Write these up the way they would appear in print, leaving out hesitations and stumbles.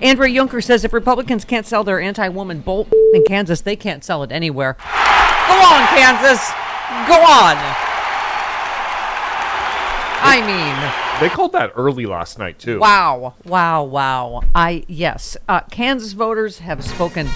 Andrea Juncker says if Republicans can't sell their anti-woman bolt in Kansas, they can't sell it anywhere. Go on, Kansas. Go on. I mean, they called that early last night too. Wow. Kansas voters have spoken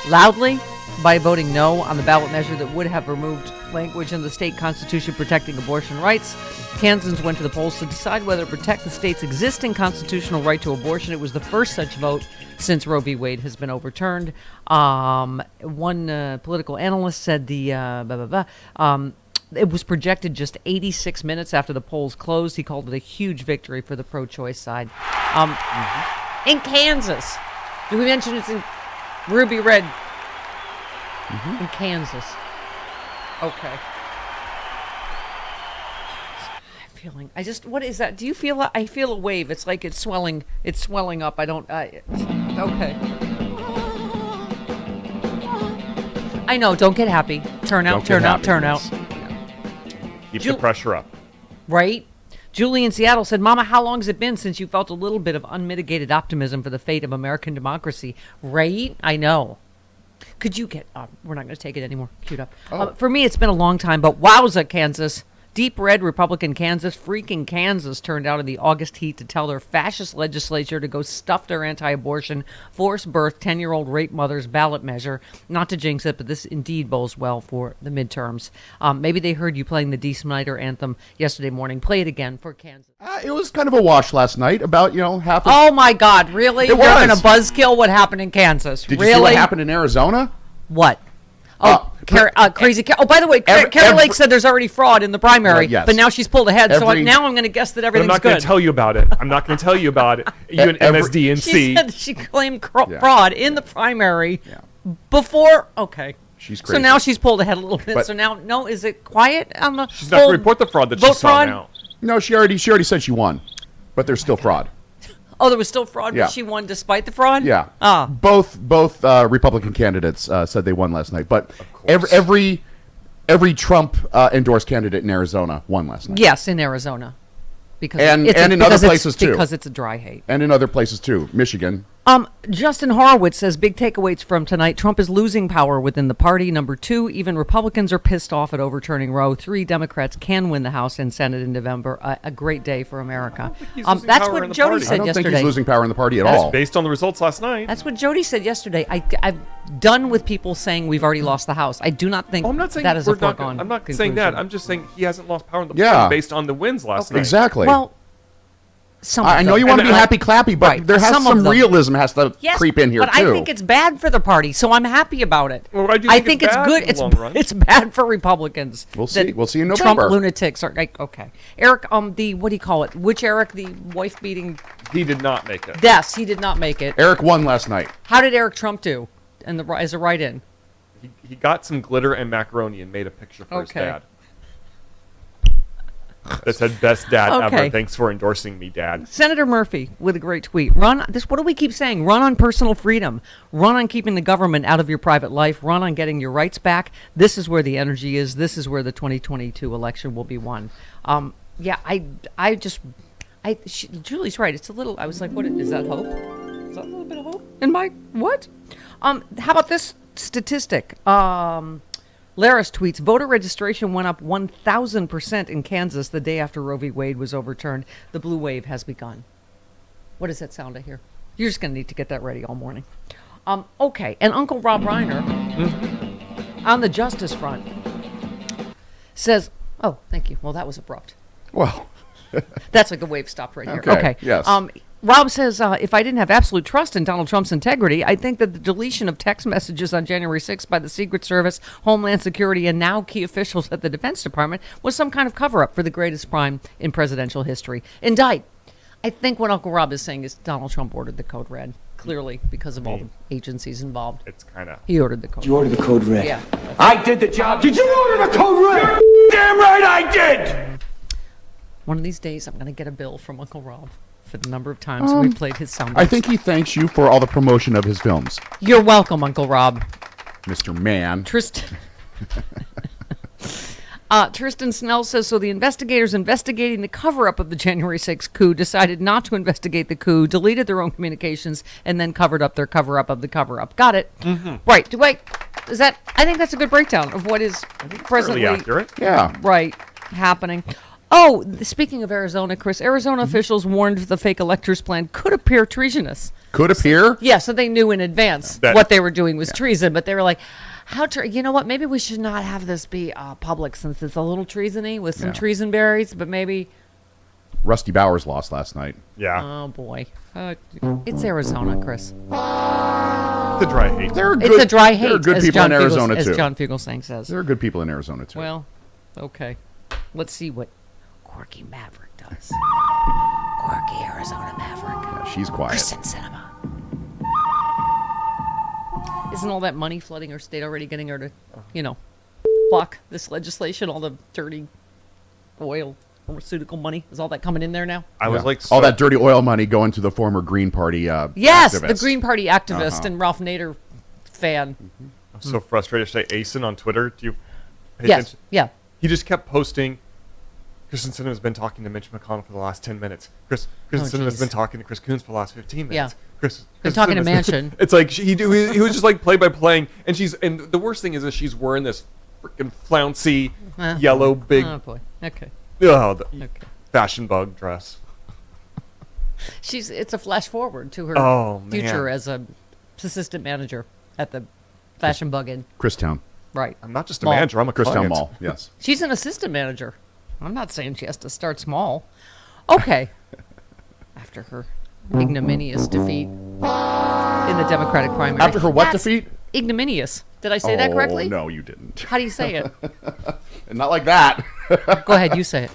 loudly by voting no on the ballot measure that would have removed language in the state constitution protecting abortion rights. Kansans went to the polls to decide whether to protect the state's existing constitutional right to abortion. It was the first such vote since Roe v. Wade has been overturned. One political analyst said it was projected just 86 minutes after the polls closed. He called it a huge victory for the pro-choice side. In Kansas, did we mention it's in ruby red? In Kansas. Okay. What is that? Do you feel I feel a wave. It's like it's swelling up. Okay. I know, don't get happy. Turn out. Keep the pressure up. Right? Julie in Seattle said, Mama, how long has it been since you felt a little bit of unmitigated optimism for the fate of American democracy? Right? I know. Could you get, we're not going to take it anymore. Queued up. For me, it's been a long time, but wowza, Kansas. Deep red Republican Kansas, freaking Kansas, turned out in the August heat to tell their fascist legislature to go stuff their anti-abortion, forced birth, 10-year-old rape mothers ballot measure. Not to jinx it, but this indeed bodes well for the midterms. Maybe they heard you playing the Dee Snider anthem yesterday morning. Play it again for Kansas. It was kind of a wash last night, about, half of... Oh, my God, really? You're going to buzzkill what happened in Kansas. Did you see what happened in Arizona? What? Crazy Carol. Oh, by the way, Carol Lake said there's already fraud in the primary, but now she's pulled ahead. So now I'm going to guess that everything's good. I'm not going to tell you about it. You and MSDNC. She said she claimed fraud in the primary before. Okay. She's crazy. So now she's pulled ahead a little bit. So now, is it quiet on the? She's not going to report the fraud that she saw now. No, she already said she won, but there's still fraud. Oh, there was still fraud, but she won despite the fraud? Yeah. Both Republican candidates said they won last night, but every Trump endorsed candidate in Arizona won last night. Yes, in Arizona. And in other places too. Because it's a dry hate. And in other places too. Michigan. Justin Horowitz says big takeaways from tonight. Trump is losing power within the party. Number 2, even Republicans are pissed off at overturning Roe. 3, Democrats can win the House and Senate in November. A great day for America. That's what Jody said yesterday. I don't think he's losing power in the party at all. Based on the results last night. That's what Jody said yesterday. I'm done with people saying we've already lost the House. I do not think that is a foregone I'm not conclusion. saying that. I'm just saying he hasn't lost power in the party based on the wins last night. Exactly. Well, I know you want to be happy clappy, but there has some realism has to creep in here, but too. I think it's bad for the party, so I'm happy about it. Well, I think it's good. It's bad for Republicans. We'll see. We'll see in November. Trump lunatics are okay. Eric, what do you call it? Which Eric, the wife beating? He did not make it. Yes, he did not make it. Eric won last night. How did Eric Trump do? As a write-in, he got some glitter and macaroni and made a picture for his dad. That said, best dad ever. Thanks for endorsing me, Dad. Senator Murphy with a great tweet. What do we keep saying? Run on personal freedom. Run on keeping the government out of your private life. Run on getting your rights back. This is where the energy is. This is where the 2022 election will be won. Julie's right. It's a little, I was like, what is that hope? Is that a little bit of hope in my, what? How about this statistic? Laris tweets, voter registration went up 1,000% in Kansas the day after Roe v. Wade was overturned. The blue wave has begun. What does that sound I hear? You're just going to need to get that ready all morning. Okay, and Uncle Rob Reiner, on the justice front, says, oh, thank you. Well, that was abrupt. Well. That's like the wave stopped right here. Okay, yes. Rob says, if I didn't have absolute trust in Donald Trump's integrity, I think that the deletion of text messages on January 6th by the Secret Service, Homeland Security, and now key officials at the Defense Department was some kind of cover-up for the greatest crime in presidential history. Indict. I think what Uncle Rob is saying is Donald Trump ordered the code red, clearly, because of all the agencies involved. It's kind of... He ordered the code red. You ordered the code red. Yeah. I did the job. Did you order the code red? Damn right I did! One of these days, I'm going to get a bill from Uncle Rob for the number of times we've played his sound bites. I think he thanks you for all the promotion of his films. You're welcome, Uncle Rob. Mr. Man. Tristan. Tristan Snell says, so the investigators investigating the cover-up of the January 6th coup decided not to investigate the coup, deleted their own communications, and then covered up their cover-up of the cover-up. Got it. Right. I think that's a good breakdown of what is presently Fairly accurate. Yeah. right happening. Oh, speaking of Arizona, Chris, Arizona officials warned the fake electors plan could appear treasonous. Could appear. Yeah, so they knew in advance That- what they were doing was treason, but they were like, you know what, maybe we should not have this be public since it's a little treasony with some treason berries, but maybe... Rusty Bowers lost last night. Yeah. Oh, boy. It's Arizona, Chris. It's a dry hate. It's a dry hate, There are good as people John in Arizona, Fugelsang, too. as John Fugelsang says. There are good people in Arizona, too. Well, okay. Let's see what Quirky Maverick does. Quirky Arizona Maverick. Yeah, she's quiet. Kristen Cinema. Isn't all that money flooding her state already getting her to, block this legislation? All the dirty oil, pharmaceutical money? Is all that coming in there now? I was Yeah. like, all that dirty oil money going to the former Green Party Yes, activist. the Green Party activist and Ralph Nader fan. I'm so frustrated. Say Asen on Twitter. Do you pay Yes, attention? yeah. He just kept posting. Kristen Sinema's been talking to Mitch McConnell for the last 10 minutes. Kristen Sinema's geez. been talking to Chris Coons for the last 15 minutes. Yeah. Chris talking to Sinema's- Manchin. It's like he was just like play by playing, and the worst thing is that she's wearing this freaking flouncy yellow big Oh, boy. Okay. the fashion bug dress. It's a flash forward to her Oh, man. future as a assistant manager at the Fashion Bug Inn. Christown. Right. I'm not just a Mall. manager. I'm a Christown client. Mall, yes. She's an assistant manager. I'm not saying she has to start small. Okay. After her ignominious defeat in the Democratic primary. After her what That's defeat? Ignominious. Did I say that correctly? Oh, no, you didn't. How do you say it? Not like that. Go ahead, you say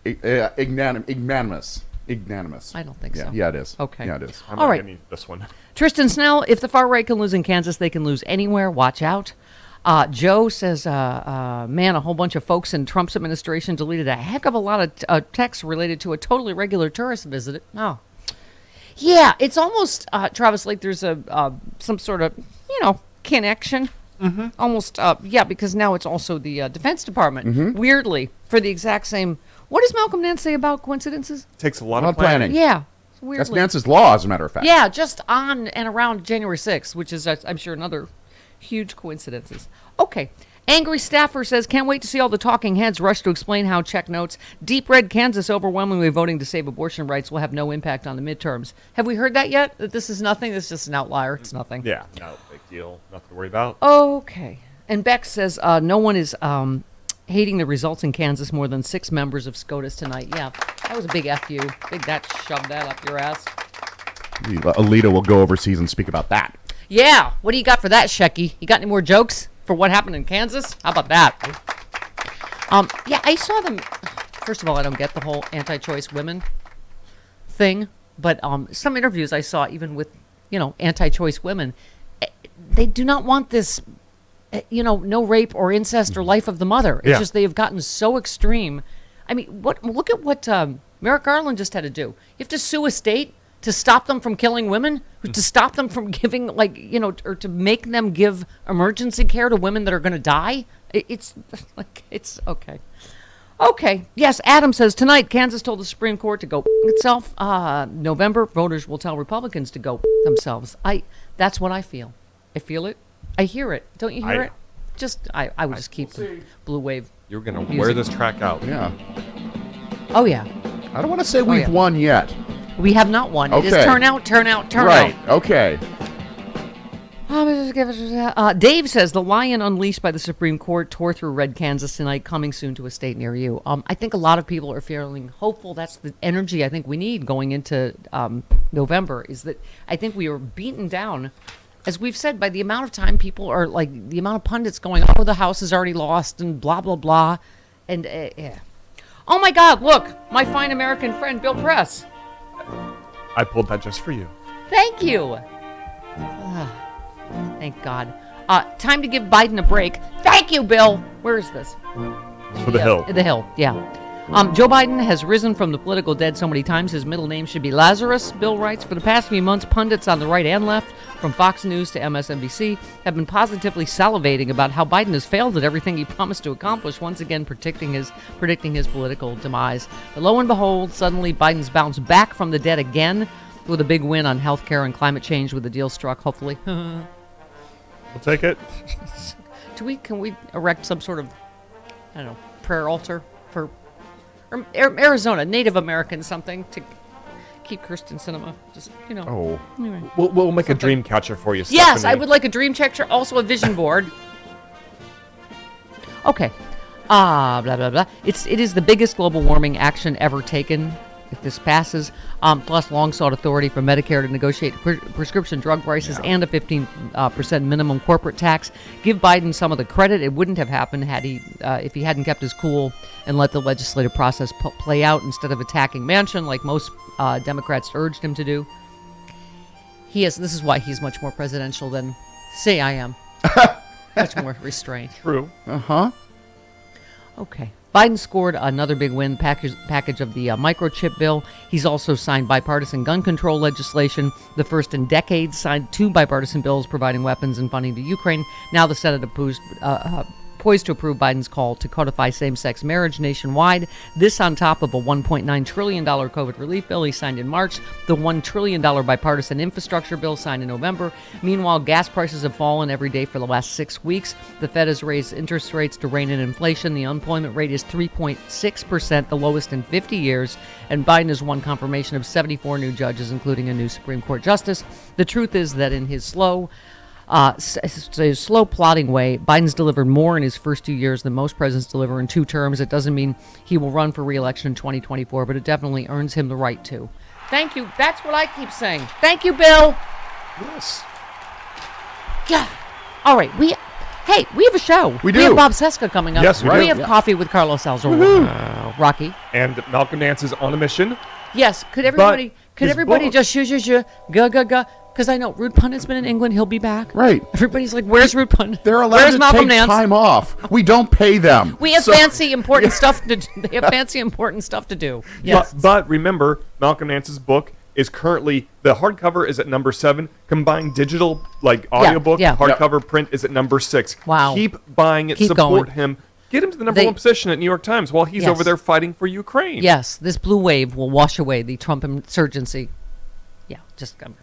it. Ignanimous. I don't think so. Yeah, it is. Okay. Yeah, it is. I'm All not right. gonna need this one. Tristan Snell, if the far right can lose in Kansas, they can lose anywhere. Watch out. Joe says, man, a whole bunch of folks in Trump's administration deleted a heck of a lot of texts related to a totally regular tourist visit. Oh. Yeah, it's almost, Travis, like there's some sort of, connection. Mm-hmm. Almost, because now it's also the Defense Department, weirdly, for the exact same. What does Malcolm Nance say about coincidences? It takes a lot Not of planning. Yeah. That's Weirdly. Nance's law, as a matter of fact. Yeah, just on and around January 6th, which is, I'm sure, another huge coincidences. Okay. Angry staffer says, can't wait to see all the talking heads rush to explain how, check notes, deep red Kansas overwhelmingly voting to save abortion rights will have no impact on the midterms. Have we heard that yet? That this is nothing? This is just an outlier. It's nothing. Yeah, no big deal. Nothing to worry about. Okay. And Beck says, no one is hating the results in Kansas more than 6 members of SCOTUS tonight. Yeah, that was a big F you. Big that shoved that up your ass. Alita will go overseas and speak about that. Yeah. What do you got for that, Shecky? You got any more jokes for what happened in Kansas? How about that? Yeah, I saw them. First of all, I don't get the whole anti-choice women thing, but some interviews I saw, even with, anti-choice women, they do not want this, no rape or incest or life of the mother. It's just they have gotten so extreme. I mean, look at what Merrick Garland just had to do. You have to sue a state to stop them from killing women, to stop them from giving, or to make them give emergency care to women that are going to die. It's okay. Okay. Yes, Adam says, tonight, Kansas told the Supreme Court to go itself. November, voters will tell Republicans to go themselves. That's what I feel. I feel it. I hear it. Don't you hear it? I would just keep the blue wave. You're going to music. wear this track out. Yeah. Oh, yeah. I don't want to say we've yeah. won yet. We have not won. It is Okay. turn out. Right. Okay. Dave says the lion unleashed by the Supreme Court tore through red Kansas tonight, coming soon to a state near you. I think a lot of people are feeling hopeful. That's the energy I think we need going into November, is that I think we are beaten down, as we've said, by the amount of time people are, like, the amount of pundits going, oh, the House is already lost and blah, blah, blah. And, yeah. Oh, my God, look, my fine American friend, Bill Press. I pulled that just for you. Thank you. Thank God. Time to give Biden a break. Thank you, Bill. Where is this? For the Hill. The Hill, yeah. Joe Biden has risen from the political dead so many times his middle name should be Lazarus, Bill writes. For the past few months, pundits on the right and left, from Fox News to MSNBC, have been positively salivating about how Biden has failed at everything he promised to accomplish, once again predicting his political demise. But lo and behold, suddenly Biden's bounced back from the dead again with a big win on healthcare and climate change with the deal struck, hopefully. We'll take it. Can we erect some sort of, I don't know, prayer altar for Arizona, Native American something to keep Kirsten Sinema? Just, Oh. Anyway. We'll make a dream catcher for you, Yes, Stephanie. I would like a dream catcher, also a vision board. Okay. Blah, blah, blah. It is the biggest global warming action ever taken, if this passes, plus long-sought authority for Medicare to negotiate prescription drug prices and a 15% minimum corporate tax. Give Biden some of the credit. It wouldn't have happened if he hadn't kept his cool and let the legislative process play out instead of attacking Manchin like most Democrats urged him to do. This is why he's much more presidential than, say, I am. Much more restrained. True. Uh-huh. Okay. Biden scored another big win package of the microchip bill. He's also signed bipartisan gun control legislation, the first in decades, signed 2 bipartisan bills providing weapons and funding to Ukraine. Now the Senate poised to approve Biden's call to codify same-sex marriage nationwide. This on top of a $1.9 trillion COVID relief bill he signed in March, the $1 trillion bipartisan infrastructure bill signed in November. Meanwhile, gas prices have fallen every day for the last 6 weeks. The Fed has raised interest rates to rein in inflation. The unemployment rate is 3.6%, the lowest in 50 years. And Biden has won confirmation of 74 new judges, including a new Supreme Court justice. The truth is that in his slow plodding way, Biden's delivered more in his first 2 years than most presidents deliver in 2 terms. It doesn't mean he will run for re-election in 2024, but it definitely earns him the right to. Thank you. That's what I keep saying. Thank you, Bill. Yes. Yeah. All right. We have a show. We do. We have Bob Seska coming up. Yes, we do. We have coffee with Carlos Alzo. Rocky. And Malcolm Nance is on a mission. Yes. Could everybody his book- just shoo, go? Because I know Rude Pundit's been in England. He'll be back. Right. Everybody's like, where's Rude Pundit? They're allowed Where's to Malcolm take Nance? time off. We don't pay them. We have fancy, important stuff to do. They have fancy, important stuff to do. Yes. But remember, Malcolm Nance's book is currently, the hardcover is at number 7. Combined digital, like audiobook, hardcover print is at number 6. Wow. Keep buying it. Keep support going. him. Get him to the number 1 position at New York Times while he's over there fighting for Ukraine. Yes, this blue wave will wash away the Trump insurgency. Yeah, just come.